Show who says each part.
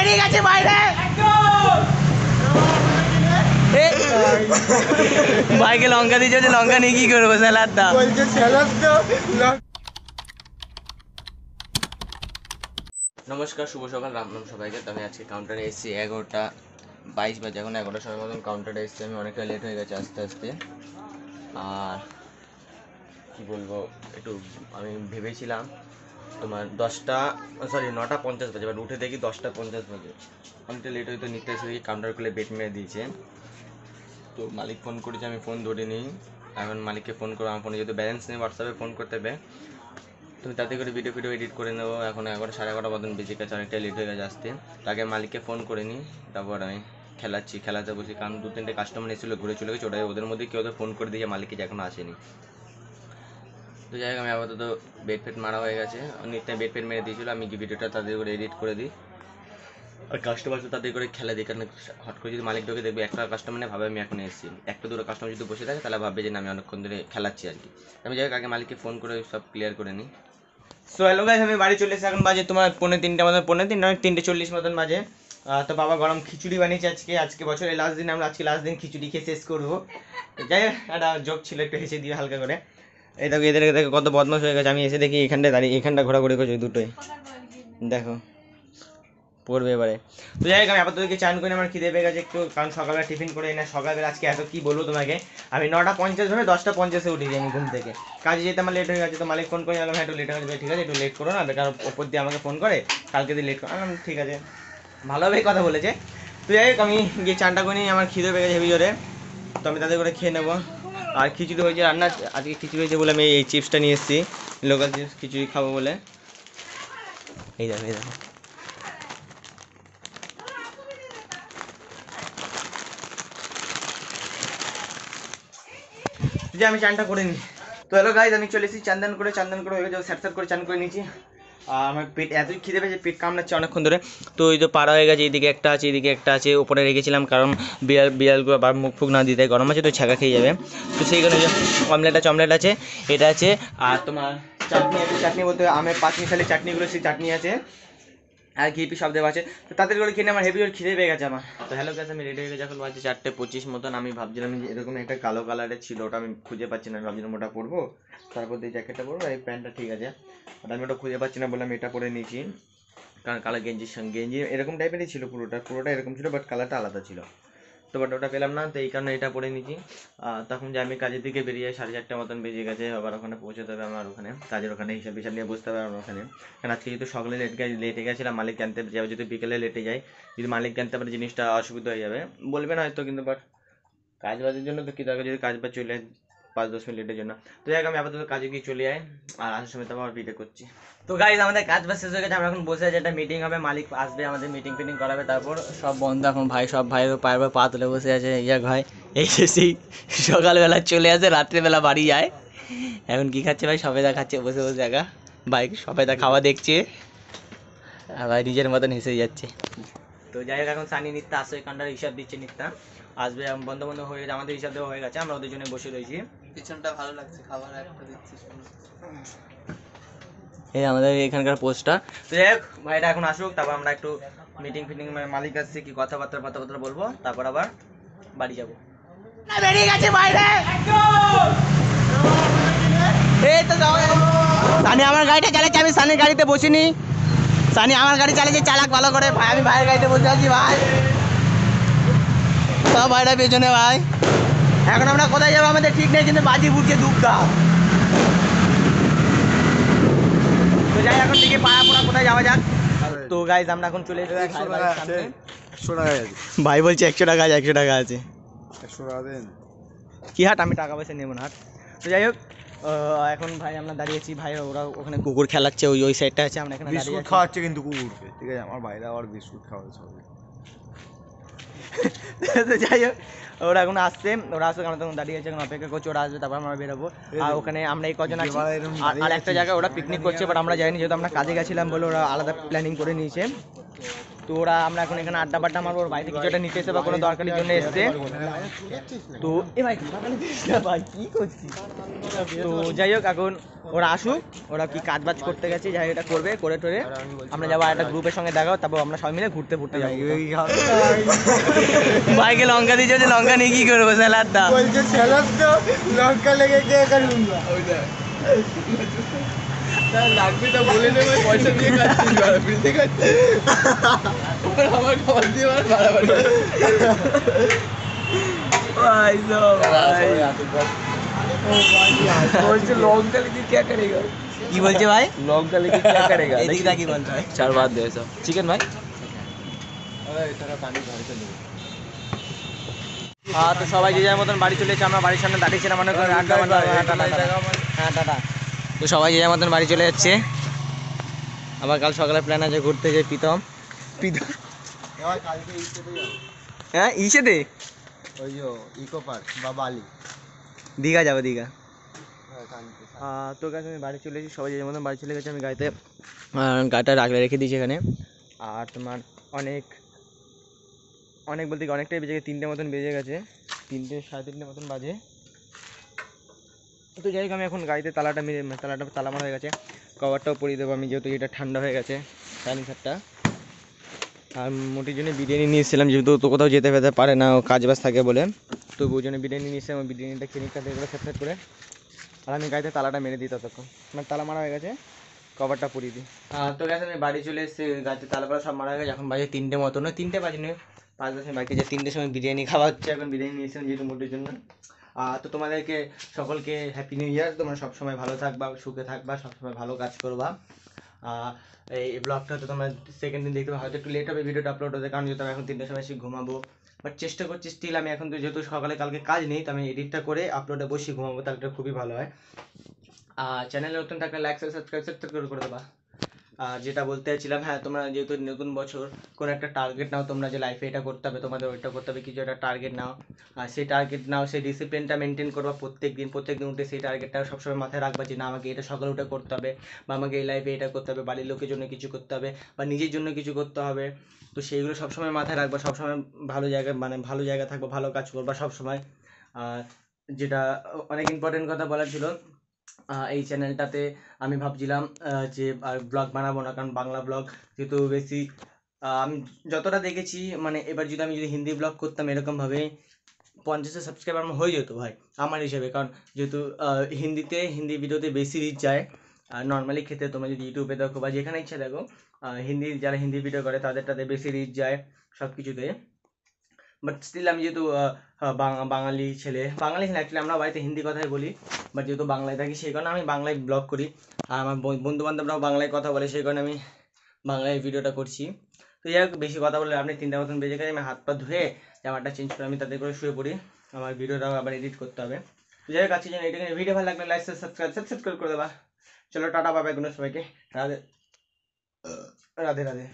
Speaker 1: বেরিয়ে গেছে বাইরে ভাইকে লঙ্কা দিয়েছে, লঙ্কা নিয়ে কি করবো? স্যালাড দা বলছে, স্যালাড দাও। নমস্কার, শুভ সকাল, রাম রাম সবাইকে। তো আমি আজকে কাউন্টারে এসেছি 11:22 বাজে, এখন 11টার সময় মতন কাউন্টারে এসেছি। আমি অনেকটা লেট হয়ে গেছে আস্তে আস্তে। আর কি বলবো, একটু আমি ভেবেছিলাম তোমার 9:50 বাজে, বাট উঠে দেখি 10:50 বাজে। অনেকটা লেট হয়তো নিতে এসে দেখি কাউন্টার খুলে বেড মেরে দিয়েছে। তো মালিক ফোন করেছে, আমি ফোন ধরিনি। এখন মালিককে ফোন করো, আমার ফোনে যেহেতু ব্যালেন্স নেই, হোয়াটসঅ্যাপে ফোন করতে হবে। তুমি তাতে করে ভিডিও এডিট করে নেবো। এখন 11, 11:30 মতন বেজে গেছে, অনেকটা লেট হয়ে গেছে আসতে। তাকে মালিককে ফোন করে নিই, তারপর আমি খেলাতে বসি। কারণ 2-3টে কাস্টমার এসেছিলো, ঘুরে চলে গেছে। ওদের মধ্যে কেউ ফোন করে দিয়ে মালিককে যে এখনো আসেনি। তো যাই হোক, আমি আপাতত বেড ফেড মারা হয়ে গেছে, অনেকটা বেড ফেড মেরে দিয়েছিলো। আমি কি ভিডিওটা তাদের করে এডিট করে দিই, আর কাস্টমার তো তাদের করে খেলা দিই। কারণ হট করে যদি মালিক ঢোকে দেখবে একটা কাস্টমার নেই, ভাবে আমি এখন এসেছি। একটা দুটো কাস্টমার যদি বসে থাকে তাহলে ভাববে যে আমি অনেকক্ষণ ধরে খেলাচ্ছি আর কি। আমি যাই হোক, আগে মালিককে ফোন করে সব ক্লিয়ার করে নিই। সো হ্যালো গাইস, আমি বাড়ি চলে এসেছি। এখন বাজে তোমার 2:45 মতন, 3:40 মতন বাজে। তো বাবা গরম খিচুড়ি বানিয়েছে আজকে বছরের লাস্ট দিন। আমরা আজকে লাস্ট দিন খিচুড়ি খেয়ে শেষ করবো। যাই হোক, একটা জোক ছিল, একটু হেসে দিয়ে হালকা করে। এই দেখো, এদের দেখো কত বদমাশ হয়ে গেছে। আমি এসে দেখি এখানটা দাঁড়িয়ে, এখানটা ঘোরাঘুরি করছে দুটোই, দেখো পড়বে এবারে। তো যাই হোক, আমি আপাতত চান করে আমার খিদে পেয়ে গেছে একটু, কারণ সকালবেলা টিফিন করে না। সকালবেলা আজকে এত কি বলবো তোমাকে, আমি 9:50 ধরে 10:50 উঠেছি আমি ঘুম থেকে। কাজে যেতে আমার লেট হয়ে গেছে। তো মালিক ফোন করে গেলাম, হ্যাঁ একটু লেট হয়ে গেছে। ঠিক আছে, একটু লেট করো না, বেটার ওপর দিয়ে আমাকে ফোন করে কালকে দিয়ে লেট করো। ঠিক আছে, ভালোভাবেই কথা বলেছে। তো যাই হোক, আমি গিয়ে চানটা করে নিই, আমার খিদে পেয়ে গেছে হেভি জোরে। তো আমি তাদের করে খেয়ে নেবো। আর খিচুড়ি হয়েছে রান্না, আজকে খিচুড়ি হয়েছে বলে আমি এই চিপসটা নিয়ে এসেছি, লোকাল চিপস, খিচুড়ি খাবো বলে। এই দেখো, এই দেখো। যে আমি চানটা করে নিই। তো হ্যালো গাইজ, আমি চলে এসেছি চান করে হয়ে গেছে, স্যাট করে চান করে নিয়েছি। আর আমার পেট এতই খিদে পেয়েছে, পেট কামড়াচ্ছে অনেকক্ষণ ধরে। তো এই তো পাড়া হয়ে গেছে, এইদিকে একটা আছে, এদিকে একটা আছে। ওপরে রেখেছিলাম কারণ বিড়ালগুলো আবার মুখ ফুক না দিতে, গরম আছে তো ছ্যাঁকা খেয়ে যাবে। তো সেই কারণে অমলেট আছে, এটা আছে। আর তোমার চাটনি আছে, চাটনি বলতে আমের 5 মিশালি চাটনিগুলো, সেই চাটনি আছে। আর ঘি সব দেওয়া আছে। তো তাদের করে কিনে আমার হেভি খিদে পেয়ে গেছে আমার। তো হ্যালো গাইস, আমি রেডি হয়ে গেছি। এখন বাজে 4:25 মতন। আমি ভাবছিলাম যে এরকম একটা কালো কালারের ছিল, ওটা আমি খুঁজে পাচ্ছি না। ভাবছিলাম ওটা পরবো, তারপর দিয়ে জ্যাকেটটা পরবো, এই প্যান্টটা ঠিক আছে। আর আমি ওটা খুঁজে পাচ্ছি না বলে আমি এটা পরে নিয়েছি। কারণ কালো গেঞ্জি এরকম টাইপেরই ছিল, পুরোটা এরকম ছিল, বাট কালারটা আলাদা ছিল। তো বাট ওটা পেলাম না, তো এই কারণে এটা পরে নিয়েছি। তখন যে আমি কাজের দিকে বেরিয়ে 4:30 মতন বেজে গেছে। আবার ওখানে পৌঁছতে হবে আমার, ওখানে কাজের ওখানে হিসাব নিয়ে বসতে হবে আমার ওখানে। কারণ আজকে যেহেতু সকালে লেটে গেছিলাম, মালিক জানতে যাবে যদি বিকেলে লেটে যায়, যদি মালিক জানতে পারে জিনিসটা অসুবিধা হয়ে যাবে, বলবেন হয়তো। কিন্তু বাট কাজ বাজের জন্য তো কি দরকার, যদি কাজ বাজ চলে 5-10 মিনিটের জন্য। তো যাই হোক, আমি আপাতত কাজে গিয়ে চলে যাই, আর আসার সময় তো আবার ভিডিও করছি। তো গাইজ, আমাদের কাজ বাজ শেষ হয়ে গেছে। আমরা এখন বসে আছি, একটা মিটিং হবে, মালিক আসবে, আমাদের মিটিং করাবে। তারপর সব বন্ধু এখন সব ভাইয়ের পায়ের পা তুলে বসে আছে। ভাই এই সেই সকালবেলা চলে আসে, রাত্রেবেলা বাড়ি যায়। এখন কি খাচ্ছে ভাই? সবেদা খাচ্ছে বসে বসে একা। ভাই সবেদা খাওয়া দেখছে, আর ভাই নিজের মতন হেসে যাচ্ছে। তো যাই হোক, এখন সানি নিত্যা আসে, কান্ডার হিসাব দিচ্ছে। নিত্যা আসবে, বন্ধ হয়ে গেছে, আমাদের হিসাব দেওয়া হয়ে গেছে, আমরা ওদের জন্য বসে রয়েছি।
Speaker 2: পিছনটা ভালো লাগছে, খাবার একটা দিচ্ছি।
Speaker 1: এই আমাদের এখানকার পোস্টটা। তো যাই হোক, ভাইটা এখন আসুক, তারপর আমরা একটু মিটিং মালিক আসছে, কি কথাবার্তা বলবো, তারপর আবার বাড়ি যাবো। বেরিয়ে গেছে বাইরে। এই তো সানি আমার গাড়িটা চালাচ্ছে, আমি সানির গাড়িতে বসিনি। সানি আমার গাড়ি চালাচ্ছে, চালাক ভালো করে। ভাই আমি ভাইয়ের গাড়িতে বসে আছি ভাই, সব ভাইরা পেছনে ভাই। এখন আমরা কোথায় যাবো আমাদের ঠিক নেই, কিন্তু বাজি বুঝছে দুঃখটা। তো যাই এখন দিকে পাড়া কোথায় যাওয়া যাক। তো গাইজ, আমরা এখন চলে এসেছি। ভাই বলছে 100 টাকা আছে, 100 টাকা আছে।
Speaker 2: 100 টাকা দেন।
Speaker 1: কি হাট, আমি টাকা পয়সা নেবো না হাট। তো যাই হোক, এখন ভাই আমরা দাঁড়িয়েছি, ভাই ওরা ওখানে কুকুর খেলাচ্ছে, ওই সাইডটা আছে, আমরা এখানে
Speaker 2: বিস্কুট খাওয়াচ্ছে কিন্তু কুকুরকে, ঠিক আছে? আমার ভাইরা আবার বিস্কুট খাওয়াচ্ছে সবাই।
Speaker 1: তো যাই হোক, ওরা এখন আসছে, আমরা তখন দাঁড়িয়ে আছে, এখন অপেক্ষা করছি ওরা আসবে, তারপর আমরা বেরোবো। আর ওখানে আমরা এই কজন আছি, আর একটা জায়গায় ওরা পিকনিক করছে, বাট আমরা যাইনি, যেহেতু আমরা কাজে গেছিলাম বলে ওরা আলাদা প্ল্যানিং করে নিয়েছে।
Speaker 3: তো ওরা আমরা এখন এখানে আড্ডা বাড্ডা মারবো, ওর বাড়িতে কিছুটা নিতে এসে বা কোনো দরকারের জন্য এসছে। তো এ ভাই বাগানে দিস না ভাই, কি করছিস? তো যাই হোক এখন ওরা আসুক, ওরা কি কাজ বাজ করতে গেছে, যাই এটা করবে, করে টোরে আমরা যাবো একটা গ্রুপের সঙ্গে দেখাও, তারপর আমরা সবাই মিলে ঘুরতে ঘুরতে যাবো। ভাইকে লঙ্কা দিয়েছে, যে লঙ্কা নিয়ে কি করবো স্যালাড দা
Speaker 2: বলছে স্যালাড তো লঙ্কা লেগে কে করুন লাগবে তো বলে নেবে, পয়সা দিয়ে খাচ্ছি ফ্রিতে খাচ্ছি আমার খাবার দিয়ে বাড়াবাড়ি বলছে লঙ্কা লেগে কে করেগা,
Speaker 3: কি বলছে ভাই?
Speaker 2: লঙ্কা লেগে কে করেগা
Speaker 3: এদিকটা কি বলছে ভাই?
Speaker 2: চার বাদ দে সব চিকেন ভাই।
Speaker 3: হ্যাঁ, তো সবাই যে যার মতন বাড়ি চলে এসেছে, আমরা বাড়ির সামনে দাঁড়িয়েছিলাম মনে করেন আড্ডা মারবো। হ্যাঁ টাটা। তো সবাই যে যার মতন বাড়ি চলে যাচ্ছে, আবার কাল সকালে প্ল্যান আছে ঘুরতে যাই প্রীতম। হ্যাঁ ইসেতে
Speaker 2: ওই যে ইকো পার্ক বা বালি,
Speaker 3: দীঘা যাবো, দীঘা। তো গাছ আমি বাড়ি চলে এসেছি, সবাই যে যার মতন বাড়ি চলে গেছে, আমি গাড়িটা রেখে দিয়েছি এখানে। আর তোমার অনেক বলতে কি অনেকটাই বেজে গেছে, 3টে মতন বেজে গেছে, 3টে সাড়ে 3টে মতন বাজে। তো যাই হোক আমি এখন গাড়িতে তালা মারা হয়ে গেছে, কভারটাও পরিয়ে দেবো আমি, যেহেতু এটা ঠান্ডা হয়ে গেছে সাইলেন্সারটা। আর মোটির জন্য বিরিয়ানি নিয়ে এসেছিলাম, যেহেতু তো কোথাও যেতে ফেতে পারে না, ও কাজ বাজ থাকে বলে, তো ওই জন্য বিরিয়ানি নিয়ে এসেছিলাম। বিরিয়ানিটা খেয়ে নিতে করে সেট করে, আর আমি গাড়িতে তালাটা মেরে দিই ততক্ষণ, আমার তালা মারা হয়ে গেছে, কভারটা পরিয়ে দিই। তো গেছে আমি বাড়ি চলে এসেছি, গাড়িতে তালা সব মারা হয়ে গেছে, এখন বাজে 3টে মতো, নয় 3টে বাজে নয় 5-10 মিনিট বাকি, যে 3টের সময় বিরিয়ানি খাওয়া হচ্ছে, এখন বিরিয়ানি নিয়েছিলাম যেহেতু মোটির জন্য। তো তোমাদেরকে সকলকে হ্যাপি নিউ ইয়ার, তোমরা সবসময় ভালো থাকবা, সুখে থাকবা, সবসময় ভালো কাজ করবা। এই ব্লগটা তো তোমরা সেকেন্ড দিন দেখতে পাবে, হয়তো একটু লেট হবে ভিডিওটা আপলোড হতে, কারণ যেহেতু আমি এখন 3টের সময় এসে ঘুমাবো, বাট চেষ্টা করছি স্টিল আমি এখন তো যেহেতু সকালে কালকে কাজ নেই, তো আমি এডিটটা করে আপলোডে বসে ঘুমাবো, তাহলে এটা খুবই ভালো হয়। চ্যানেলে নতুন থাকলে লাইক সাবস্ক্রাইব করে দেবা। আর যেটা বলতে চাইছিলাম, হ্যাঁ তোমরা যেহেতু নতুন বছর, কোনো একটা টার্গেট নাও তোমরা, যে লাইফে এটা করতে হবে, তোমাদের ওইটা করতে হবে, কিছু একটা টার্গেট নাও, আর সেই টার্গেট নাও, সেই ডিসিপ্লিনটা মেনটেন করবা প্রত্যেক দিন উঠে, সেই টার্গেটটা সবসময় মাথায় রাখবা যে না আমাকে এটা সকালে উঠে করতে হবে, বা আমাকে এই লাইফে এটা করতে হবে, বাড়ির লোকের জন্য কিছু করতে হবে, বা নিজের জন্য কিছু করতে হবে। তো সেইগুলো সবসময় মাথায় রাখবা, সবসময় ভালো জায়গায় থাকবো, ভালো কাজ করবা সবসময়। আর যেটা অনেক ইম্পর্টেন্ট কথা বলার ছিল, এই চ্যানেলটাতে আমি ভাবছিলাম যে আর ব্লগ বানাবো না, কারণ বাংলা ব্লগ যেহেতু বেশি আমি যতটা দেখেছি, মানে এবার যদি আমি হিন্দি ব্লগ করতাম এরকমভাবে 50 সাবস্ক্রাইবার আমার হয়ে যেত ভাই আমার হিসেবে, কারণ যেহেতু হিন্দি ভিডিওতে বেশি রিচ যায়। আর নর্মালি ক্ষেত্রে তোমরা যদি ইউটিউবে দেখো বা যেখানে ইচ্ছা দেখো, যারা হিন্দি ভিডিও করে তাদেরটাতে বেশি রিচ যায় সব কিছুতে। বাট স্টিল আমি যেহেতু বাঙালি ছেলে অ্যাকচুয়ালি আমরা বাড়িতে হিন্দি কথাই বলি, বাট যেহেতু বাংলায় থাকি সেই কারণে আমি বাংলায় ব্লগ করি, আর আমার বন্ধু বান্ধবরাও বাংলায় কথা বলে, সেই কারণে আমি বাংলায় ভিডিওটা করছি। তো যাই হোক বেশি কথা বললে, আপনি 3টা মতন বেজে গেছে, আমি হাত পা ধুয়ে জামাটা চেঞ্জ করে আমি তাদের করে শুয়ে পড়ি, আমার ভিডিওটাও আবার এডিট করতে হবে। তো যাই হোক আজকের জন্য এটাকে, ভিডিও ভালো লাগলে লাইক সাবস্ক্রাইব করে দেবা। চলো tata, bye bye, good night সবাইকে, রাধে রাধে।